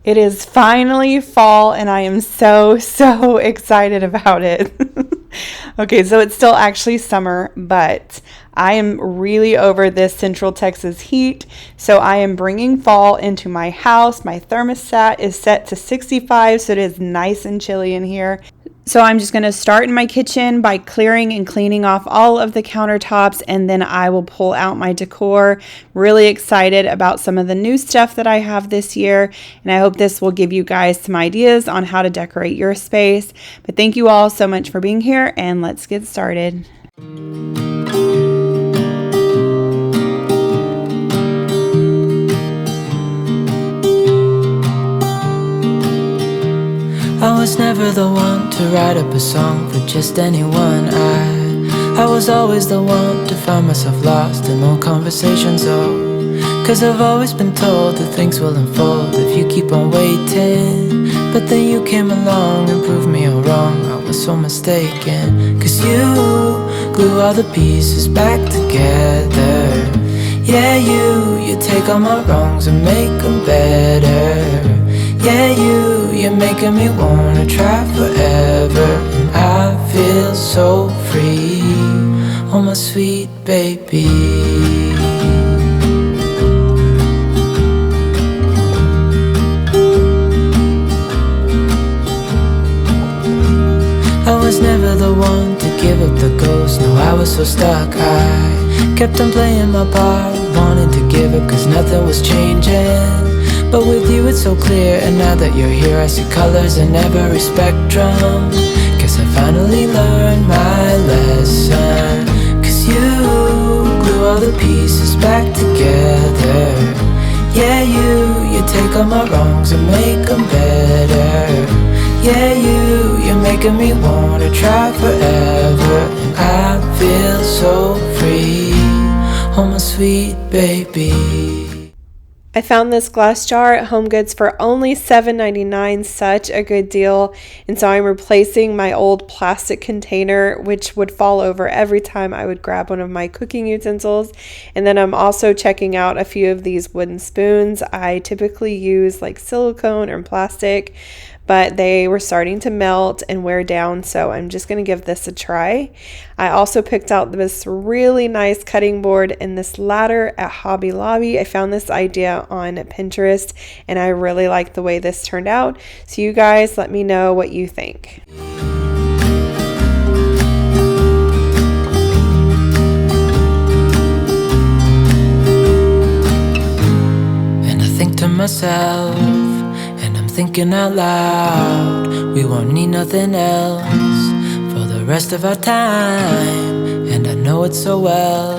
It is finally fall and I am so excited about it. Okay, so it's still actually summer, but I am really over this Central Texas heat. So I am bringing fall into my house. My thermostat is set to 65, so it is nice and chilly in here. So I'm just going to start in my kitchen by clearing and cleaning off all of the countertops, and then I will pull out my decor. Really excited about some of the new stuff that I have this year, and I hope this will give you guys some ideas on how to decorate your space. But thank you all so much for being here, and let's get started. I was never the one to write up a song for just anyone. I was always the one to find myself lost in old conversations. Cause I've always been told that things will unfold if you keep on waiting. But then you came along and proved me all wrong. I was so mistaken. Cause you glue all the pieces back together. Yeah, you take all my wrongs and make them better. Yeah, you're making me wanna try forever. And I feel so free, oh my sweet baby. I was never the one to give up the ghost. No, I was so stuck. I kept on playing my part, wanting to give up cause nothing was changing. But with you it's so clear, and now that you're here I see colors in every spectrum. Guess I finally learned my lesson. Cause you glue all the pieces back together. Yeah, you take all my wrongs and make them better. Yeah, you're making me wanna try forever. And I feel so free, oh my sweet baby. I found this glass jar at HomeGoods for only $7.99, such a good deal. And so I'm replacing my old plastic container, which would fall over every time I would grab one of my cooking utensils. And then I'm also checking out a few of these wooden spoons. I typically use like silicone or plastic, but they were starting to melt and wear down, so I'm just going to give this a try. I also picked out this really nice cutting board and this ladder at Hobby Lobby. I found this idea on Pinterest, and I really like the way this turned out. So you guys let me know what you think. And I think to myself, thinking out loud, we won't need nothing else for the rest of our time. And I know it so well,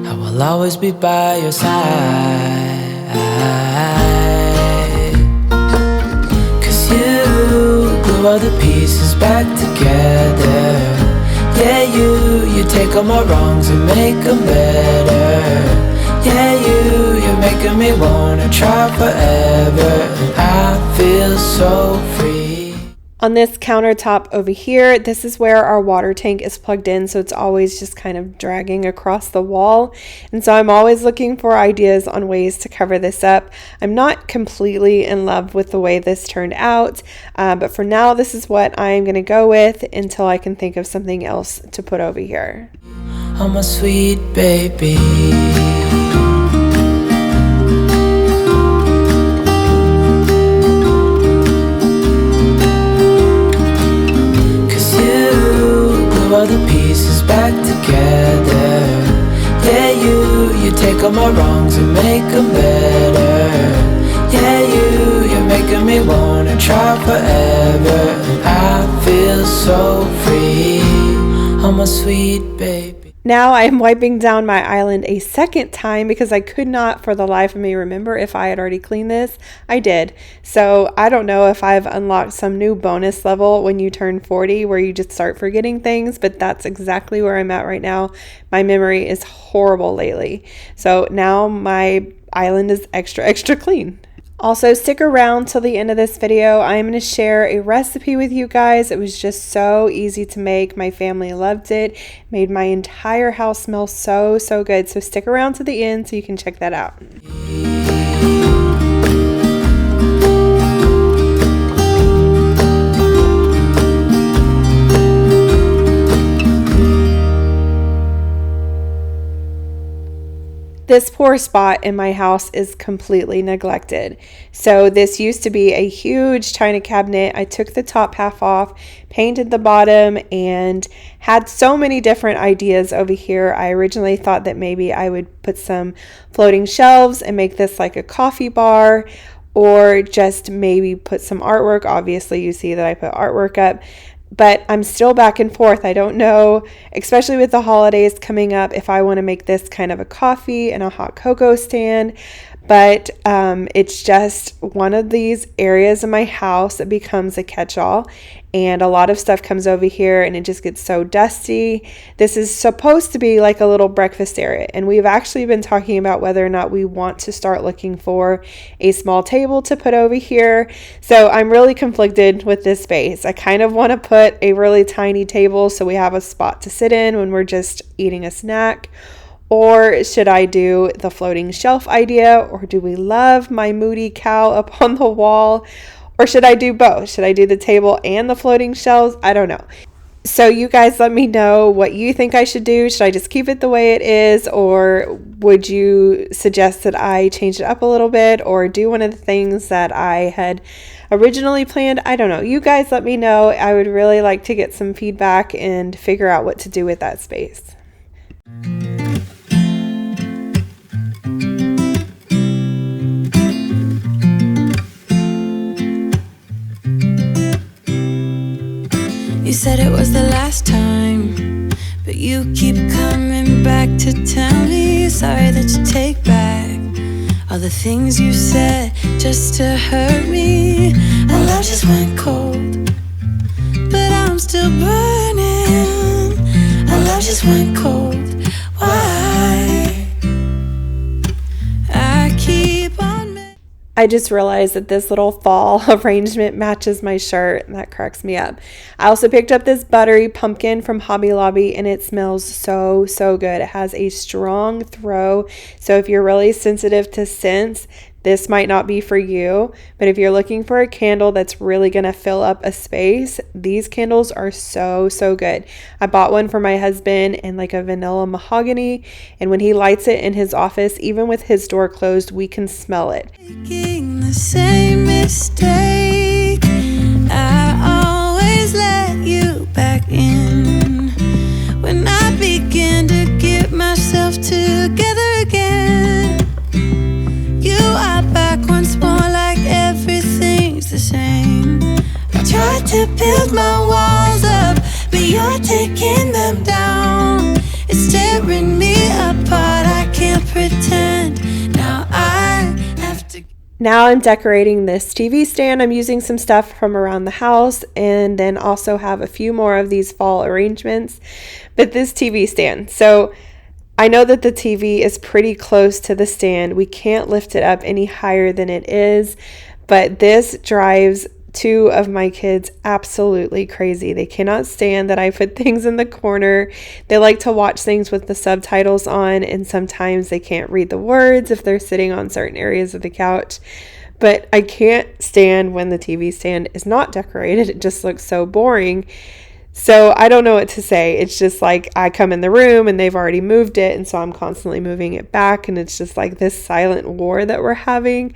I will always be by your side. Cause you glue all the pieces back together. Yeah, you take all my wrongs and make them better. Yeah, you're making me wanna try forever. And I feel so free. On this countertop over here, this is where our water tank is plugged in, so it's always just kind of dragging across the wall. And so I'm always looking for ideas on ways to cover this up. I'm not completely in love with the way this turned out, but for now, this is what I'm going to go with until I can think of something else to put over here. Oh, my sweet baby. All the pieces back together. Yeah, you take all my wrongs and make them better. Yeah, you're making me wanna try forever. And I feel so free, oh my sweet baby. Now I am wiping down my island a second time because I could not for the life of me remember if I had already cleaned this. I did. So I don't know if I've unlocked some new bonus level when you turn 40 where you just start forgetting things, but that's exactly where I'm at right now. My memory is horrible lately. So now my island is extra clean. Also, stick around till the end of this video. I'm going to share a recipe with you guys. It was just so easy to make. My family loved it. Made my entire house smell so good. So stick around to the end so you can check that out. This poor spot in my house is completely neglected. So this used to be a huge china cabinet. I took the top half off, painted the bottom, and had so many different ideas over here. I originally thought that maybe I would put some floating shelves and make this like a coffee bar, or just maybe put some artwork. Obviously, you see that I put artwork up. But I'm still back and forth. I don't know, especially with the holidays coming up, if I want to make this kind of a coffee and a hot cocoa stand. But it's just one of these areas in my house that becomes a catch-all. And a lot of stuff comes over here and it just gets so dusty. This is supposed to be like a little breakfast area. And we've actually been talking about whether or not we want to start looking for a small table to put over here. So I'm really conflicted with this space. I kind of want to put a really tiny table so we have a spot to sit in when we're just eating a snack. Or should I do the floating shelf idea? Or do we love my moody cow up on the wall? Or should I do both? Should I do the table and the floating shelves? I don't know. So you guys let me know what you think I should do. Should I just keep it the way it is? Or would you suggest that I change it up a little bit or do one of the things that I had originally planned? I don't know. You guys let me know. I would really like to get some feedback and figure out what to do with that space. You said it was the last time, but you keep coming back to tell me sorry that you take back all the things you said just to hurt me. Our love just went cold, but I'm still burning. Our love just went cold. Why? I keep on. I just realized that this little fall arrangement matches my shirt, and that cracks me up. I also picked up this buttery pumpkin from Hobby Lobby, and it smells so, so good. It has a strong throw, so if you're really sensitive to scents, this might not be for you, but if you're looking for a candle that's really going to fill up a space, these candles are so, so good. I bought one for my husband in like a vanilla mahogany, and when he lights it in his office, even with his door closed, we can smell it. Making the same mistake, I always let you back in. When I begin to get myself together again, you are back once more like everything's the same. I tried to build my walls up, but you're taking them down. It's tearing me apart, I can't pretend. Now I have to. Now I'm decorating this TV stand. I'm using some stuff from around the house and then also have a few more of these fall arrangements. But this TV stand, so I know that the TV is pretty close to the stand. We can't lift it up any higher than it is, but this drives two of my kids absolutely crazy. They cannot stand that I put things in the corner. They like to watch things with the subtitles on, and sometimes they can't read the words if they're sitting on certain areas of the couch. But I can't stand when the TV stand is not decorated. It just looks so boring. So I don't know what to say. It's just like I come in the room and they've already moved it, and so I'm constantly moving it back, and it's just like this silent war that we're having.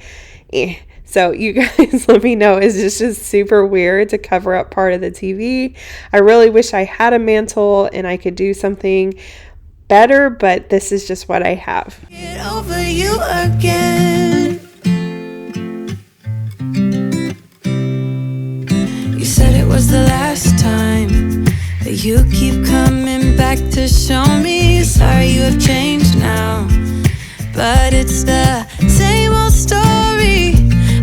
So you guys let me know. Is this just super weird to cover up part of the TV? I really wish I had a mantle and I could do something better, but this is just what I have. Get over you again. You said it was the last time, but you keep coming back to show me. Sorry you have changed now, but it's the same old story.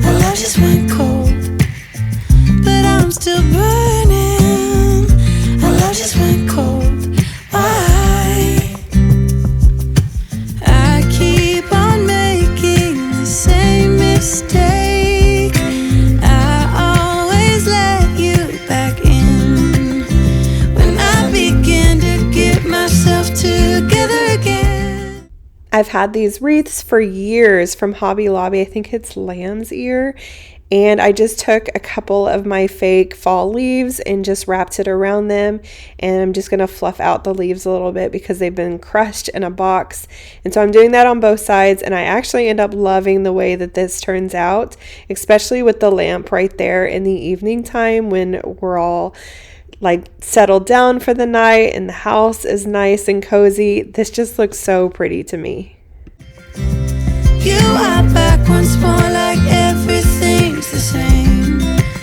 Our love just went cold, but I'm still burning. Our love just went cold. Why? I keep on making the same mistake. I always let you back in. When I begin to get myself together again. I've had these wreaths for years from Hobby Lobby. I think it's lamb's ear. And I just took a couple of my fake fall leaves and just wrapped it around them. And I'm just going to fluff out the leaves a little bit because they've been crushed in a box. And so I'm doing that on both sides. And I actually end up loving the way that this turns out, especially with the lamp right there in the evening time when we're all like settled down for the night and the house is nice and cozy. This just looks so pretty to me. You are back once more, like everything's the same.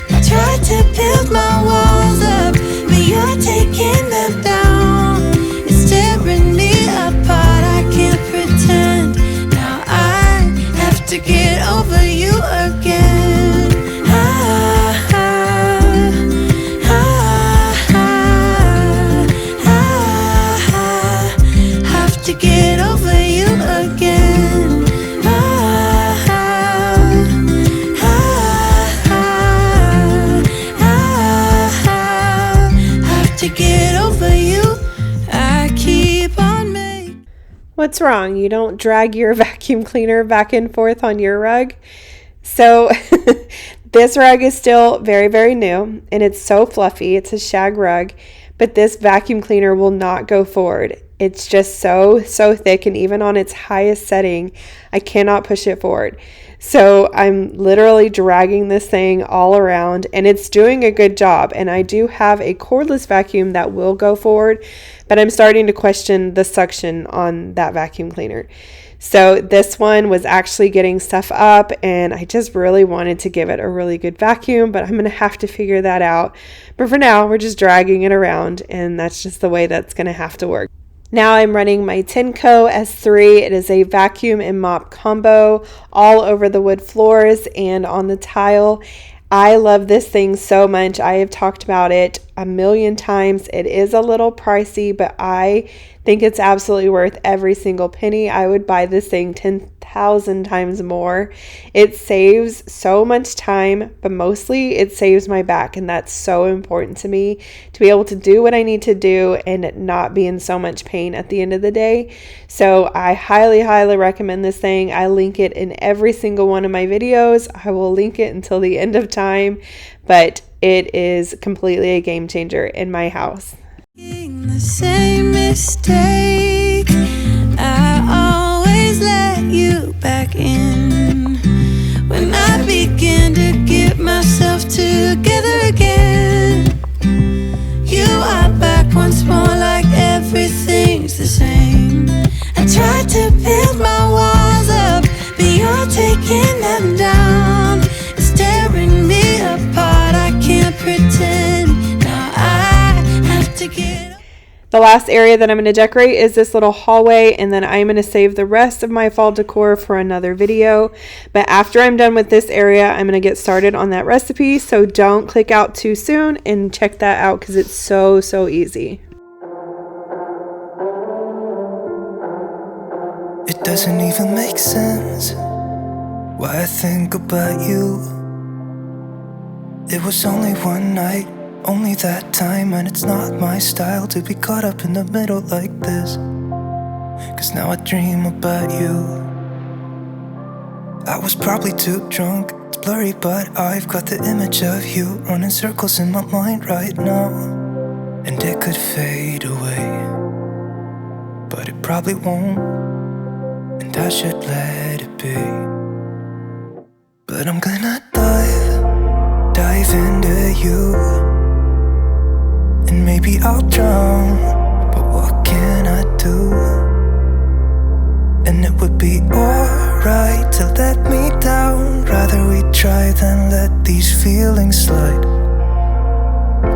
I tried to build my walls up, but you're taking them down. It's tearing me apart, I can't pretend. Now I have to get over you again. Have to get over you again. To get over you, I keep on making. What's wrong? You don't drag your vacuum cleaner back and forth on your rug? So this rug is still very, very new and it's so fluffy. It's a shag rug, but this vacuum cleaner will not go forward. It's just so thick, and even on its highest setting, I cannot push it forward. So I'm literally dragging this thing all around, and it's doing a good job. And I do have a cordless vacuum that will go forward, but I'm starting to question the suction on that vacuum cleaner. So this one was actually getting stuff up, and I just really wanted to give it a really good vacuum, but I'm going to have to figure that out. But for now, we're just dragging it around, and that's just the way that's going to have to work. Now I'm running my Tenco S3. It is a vacuum and mop combo all over the wood floors and on the tile. I love this thing so much. I have talked about it a million times. It is a little pricey, but I think it's absolutely worth every single penny. I would buy this thing 10,000 times more. It saves so much time, but mostly it saves my back, and that's so important to me, to be able to do what I need to do and not be in so much pain at the end of the day. So I highly, highly recommend this thing. I link it in every single one of my videos. I will link it until the end of time, but it is completely a game changer in my house. The same mistake, I always let you back in. When I begin to get myself together again, you are back once more, like everything's the same. I tried to build my walls up, but you're taking them down. It's tearing me apart, I can't pretend. Now I have to get. The last area that I'm going to decorate is this little hallway, and then I'm going to save the rest of my fall decor for another video. But after I'm done with this area, I'm going to get started on that recipe, so don't click out too soon and check that out because it's so easy. It doesn't even make sense why I think about you. It was only one night, only that time, and it's not my style to be caught up in the middle like this. Cause now I dream about you. I was probably too drunk, it's blurry, but I've got the image of you running circles in my mind right now. And it could fade away, but it probably won't, and I should let it be. But I'm gonna dive into you. And maybe I'll drown, but what can I do? And it would be alright to let me down. Rather we try than let these feelings slide.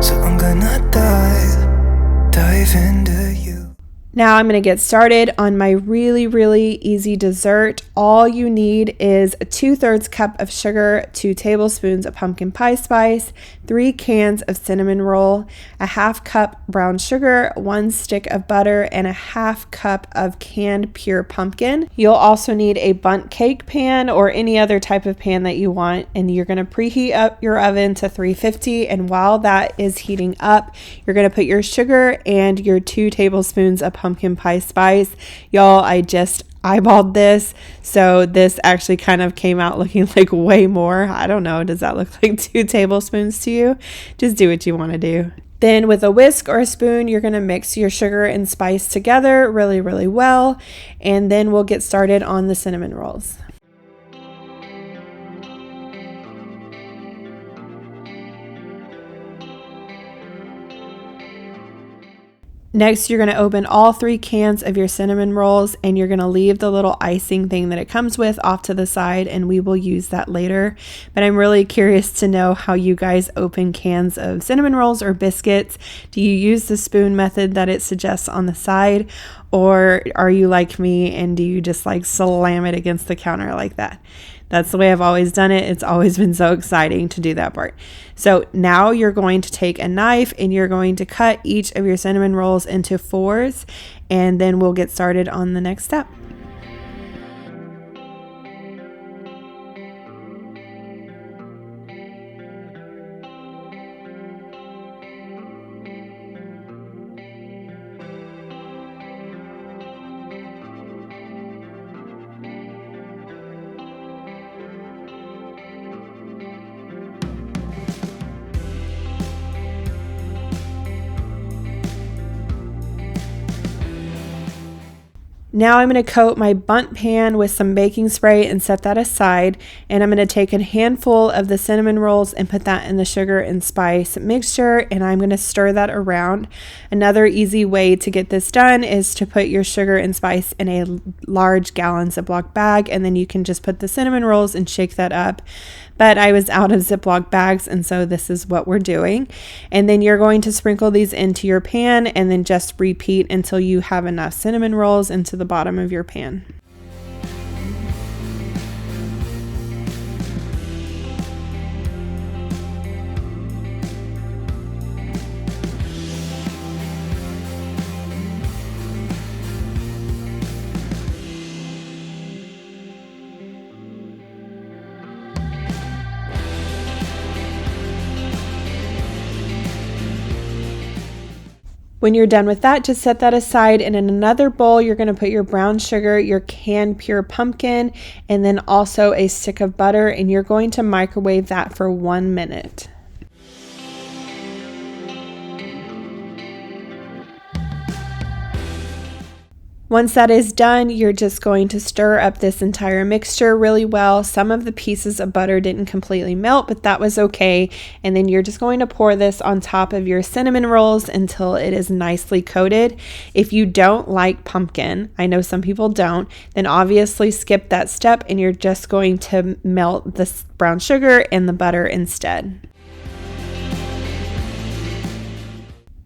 So I'm gonna dive into you. Now I'm going to get started on my really easy dessert. All you need is a 2/3 cup of sugar, 2 tablespoons of pumpkin pie spice, 3 cans of cinnamon roll, a 1/2 cup brown sugar, 1 stick of butter, and a 1/2 cup of canned pure pumpkin. You'll also need a bundt cake pan or any other type of pan that you want, and you're going to preheat up your oven to 350, and while that is heating up, you're going to put your sugar and your 2 tablespoons of pumpkin pie spice. Y'all, I just eyeballed this, so this actually kind of came out looking like way more. I don't know, does that look like 2 tablespoons to you? Just do what you want to do. Then with a whisk or a spoon, you're going to mix your sugar and spice together really, really well, and then we'll get started on the cinnamon rolls. Next, you're going to open all 3 cans of your cinnamon rolls, and you're going to leave the little icing thing that it comes with off to the side, and we will use that later. But I'm really curious to know how you guys open cans of cinnamon rolls or biscuits. Do you use the spoon method that it suggests on the side, or are you like me and do you just like slam it against the counter like that? That's the way I've always done it. It's always been so exciting to do that part. So now you're going to take a knife and you're going to cut each of your cinnamon rolls into 4s, and then we'll get started on the next step. Now I'm going to coat my bundt pan with some baking spray and set that aside. And I'm going to take a handful of the cinnamon rolls and put that in the sugar and spice mixture, and I'm going to stir that around. Another easy way to get this done is to put your sugar and spice in a large gallon Ziploc bag, and then you can just put the cinnamon rolls and shake that up. But I was out of Ziploc bags, and so this is what we're doing. And then you're going to sprinkle these into your pan and then just repeat until you have enough cinnamon rolls into the bottom of your pan. When you're done with that, just set that aside, and in another bowl, you're going to put your brown sugar, your canned pure pumpkin, and then also a stick of butter, and you're going to microwave that for 1 minute. Once that is done, you're just going to stir up this entire mixture really well. Some of the pieces of butter didn't completely melt, but that was okay. And then you're just going to pour this on top of your cinnamon rolls until it is nicely coated. If you don't like pumpkin, I know some people don't, then obviously skip that step and you're just going to melt the brown sugar and the butter instead.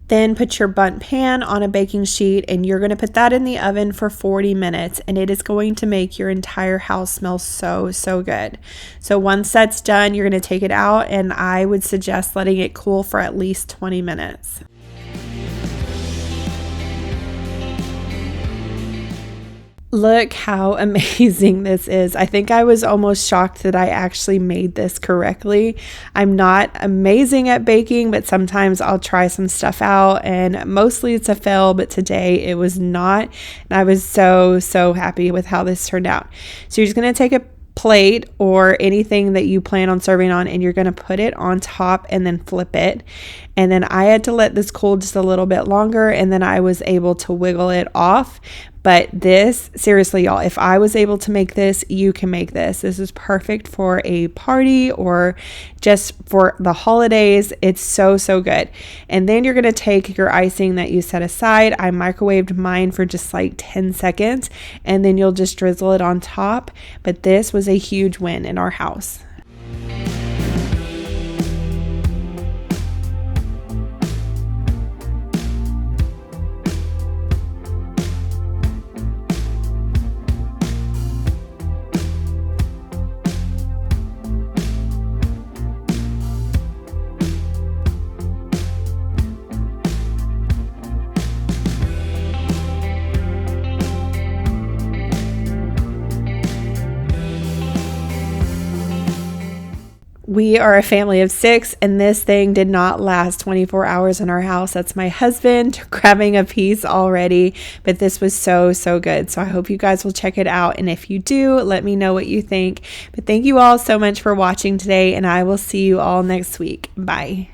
Then put your bundt pan on a baking sheet, and you're going to put that in the oven for 40 minutes, and it is going to make your entire house smell so, so good. So once that's done, you're going to take it out, and I would suggest letting it cool for at least 20 minutes. Look how amazing this is. I think I was almost shocked that I actually made this correctly. I'm not amazing at baking, but sometimes I'll try some stuff out and mostly it's a fail, but today it was not. And I was so, so happy with how this turned out. So you're just going to take a plate or anything that you plan on serving on, and you're going to put it on top and then flip it. And then I had to let this cool just a little bit longer, and then I was able to wiggle it off. But this, seriously, y'all, if I was able to make this, you can make this. This is perfect for a party or just for the holidays. It's so, so good. And then you're going to take your icing that you set aside. I microwaved mine for just like 10 seconds, and then you'll just drizzle it on top. But this was a huge win in our house. We are a family of 6, and this thing did not last 24 hours in our house. That's my husband grabbing a piece already, but this was so, so good. So I hope you guys will check it out, and if you do, let me know what you think. But thank you all so much for watching today, and I will see you all next week. Bye.